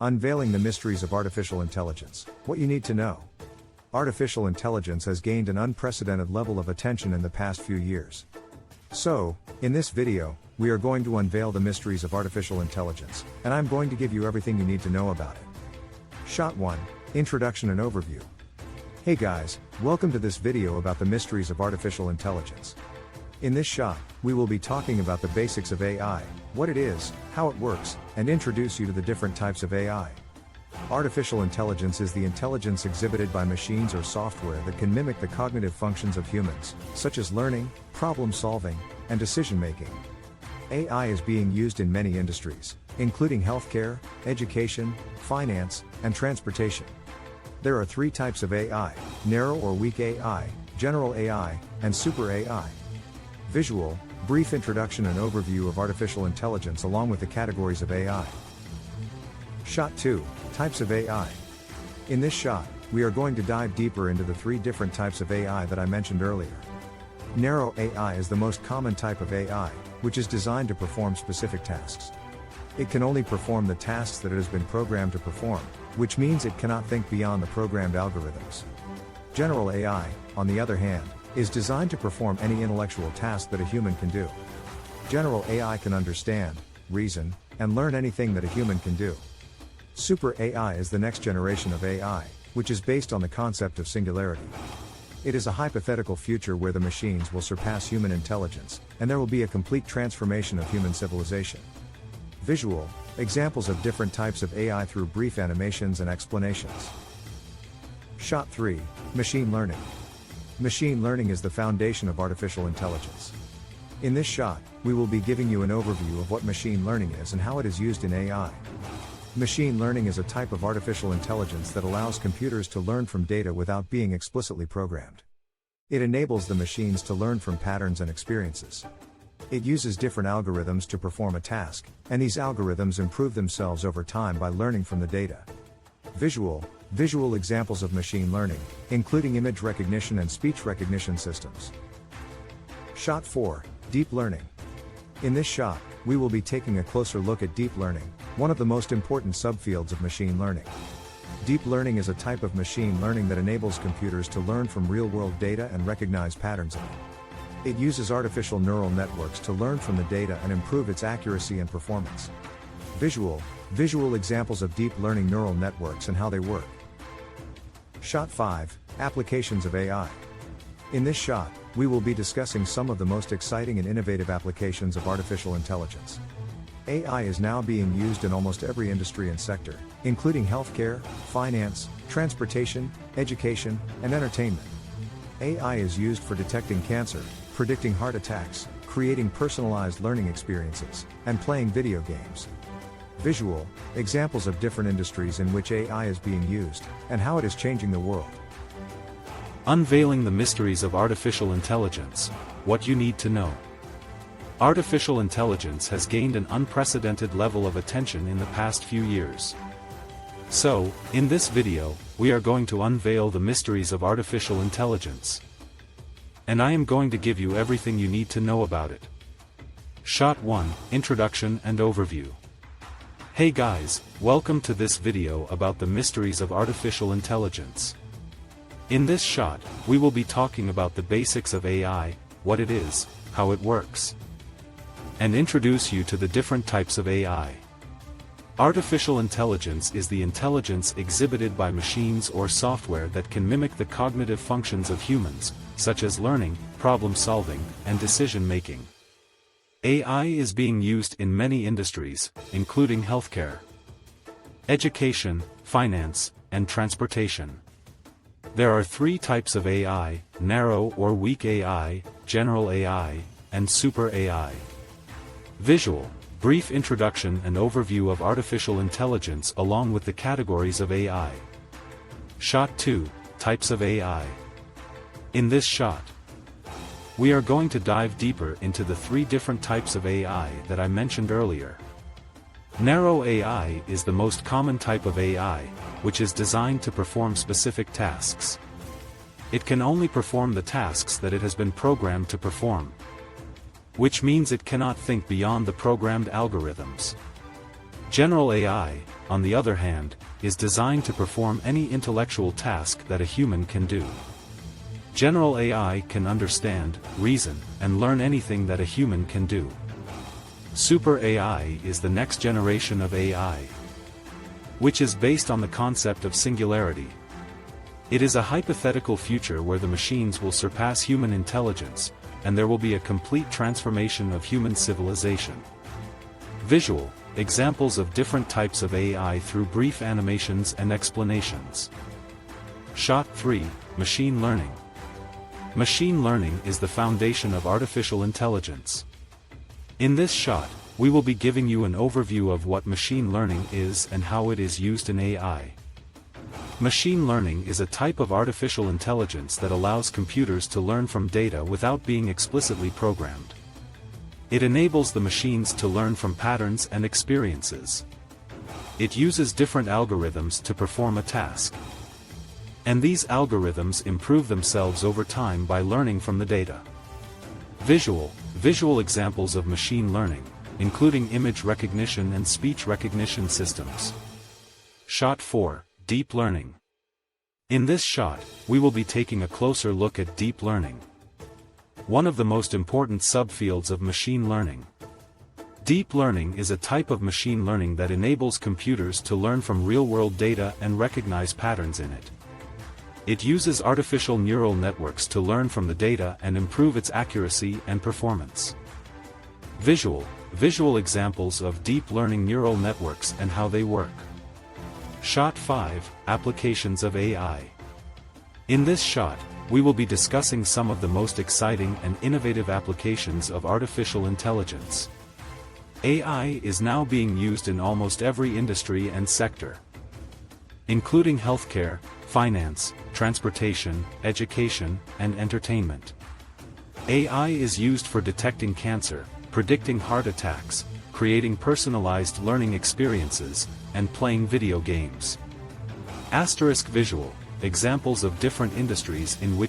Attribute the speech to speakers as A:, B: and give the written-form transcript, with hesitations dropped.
A: Unveiling the mysteries of artificial intelligence. What you need to know. Artificial intelligence has gained an unprecedented level of attention in the past few years. So, in this video, we are going to unveil the mysteries of artificial intelligence, and I'm going to give you everything you need to know about it. Shot 1. Introduction and Overview. Hey guys, welcome to this video about the mysteries of artificial intelligence. In this shot, we will be talking about the basics of AI, what it is, how it works, and introduce you to the different types of AI. Artificial intelligence is the intelligence exhibited by machines or software that can mimic the cognitive functions of humans, such as learning, problem solving, and decision making. AI is being used in many industries, including healthcare, education, finance, and transportation. There are three types of AI: narrow or weak AI, general AI, and super AI. Visual, brief introduction and overview of artificial intelligence along with the categories of AI. Shot 2, types of AI. In this shot, we are going to dive deeper into the three different types of AI that I mentioned earlier. Narrow AI is the most common type of AI, which is designed to perform specific tasks. It can only perform the tasks that it has been programmed to perform, which means it cannot think beyond the programmed algorithms. General AI, on the other hand, is designed to perform any intellectual task that a human can do. General AI can understand, reason, and learn anything that a human can do. Super AI is the next generation of AI, which is based on the concept of singularity. It is a hypothetical future where the machines will surpass human intelligence, and there will be a complete transformation of human civilization. Visual, examples of different types of AI through brief animations and explanations. Shot 3, machine learning. Machine learning is the foundation of artificial intelligence. In this shot, we will be giving you an overview of what machine learning is and how it is used in AI. Machine learning is a type of artificial intelligence that allows computers to learn from data without being explicitly programmed. It enables the machines to learn from patterns and experiences. It uses different algorithms to perform a task, and these algorithms improve themselves over time by learning from the data. Visual examples of machine learning, including image recognition and speech recognition systems. Shot 4, deep learning. In this shot, we will be taking a closer look at deep learning, one of the most important subfields of machine learning. Deep learning is a type of machine learning that enables computers to learn from real-world data and recognize patterns in it. It uses artificial neural networks to learn from the data and improve its accuracy and performance. Visual examples of deep learning neural networks and how they work. Shot 5, applications of AI. In this shot, we will be discussing some of the most exciting and innovative applications of artificial intelligence. AI is now being used in almost every industry and sector, including healthcare, finance, transportation, education, and entertainment. AI is used for detecting cancer, predicting heart attacks, creating personalized learning experiences, and playing video games. Visual, examples of different industries in which AI is being used, and how it is changing the world.
B: Unveiling the mysteries of artificial intelligence, what you need to know. Artificial intelligence has gained an unprecedented level of attention in the past few years. So, in this video, we are going to unveil the mysteries of artificial intelligence. And I am going to give you everything you need to know about it. Shot 1, Introduction and Overview. Hey guys, welcome to this video about the mysteries of artificial intelligence. In this shot, we will be talking about the basics of AI, what it is, how it works, and introduce you to the different types of AI. Artificial intelligence is the intelligence exhibited by machines or software that can mimic the cognitive functions of humans, such as learning, problem solving, and decision making. AI is being used in many industries, including healthcare, education, finance, and transportation. There are three types of AI: narrow or weak AI, general AI, and super AI. Visual, brief introduction and overview of artificial intelligence along with the categories of AI. Shot 2, types of AI. In this shot, we are going to dive deeper into the three different types of AI that I mentioned earlier. Narrow AI is the most common type of AI, which is designed to perform specific tasks. It can only perform the tasks that it has been programmed to perform, which means it cannot think beyond the programmed algorithms. General AI, on the other hand, is designed to perform any intellectual task that a human can do. General AI can understand, reason, and learn anything that a human can do. Super AI is the next generation of AI, which is based on the concept of singularity. It is a hypothetical future where the machines will surpass human intelligence, and there will be a complete transformation of human civilization. Visual examples of different types of AI through brief animations and explanations. Shot 3. Machine learning. Machine learning is the foundation of artificial intelligence. In this shot, we will be giving you an overview of what machine learning is and how it is used in AI. Machine learning is a type of artificial intelligence that allows computers to learn from data without being explicitly programmed. It enables the machines to learn from patterns and experiences. It uses different algorithms to perform a task. And these algorithms improve themselves over time by learning from the data. Visual examples of machine learning, including image recognition and speech recognition systems. Shot 4. Deep learning. In this shot, we will be taking a closer look at deep learning, one of the most important subfields of machine learning. Deep learning is a type of machine learning that enables computers to learn from real-world data and recognize patterns in it. It uses artificial neural networks to learn from the data and improve its accuracy and performance. Visual examples of deep learning neural networks and how they work. Shot 5. Applications of AI. In this shot, we will be discussing some of the most exciting and innovative applications of artificial intelligence. AI is now being used in almost every industry and sector, including healthcare, finance, transportation, education, and entertainment. AI is used for detecting cancer, predicting heart attacks, creating personalized learning experiences, and playing video games. Visual examples of different industries in which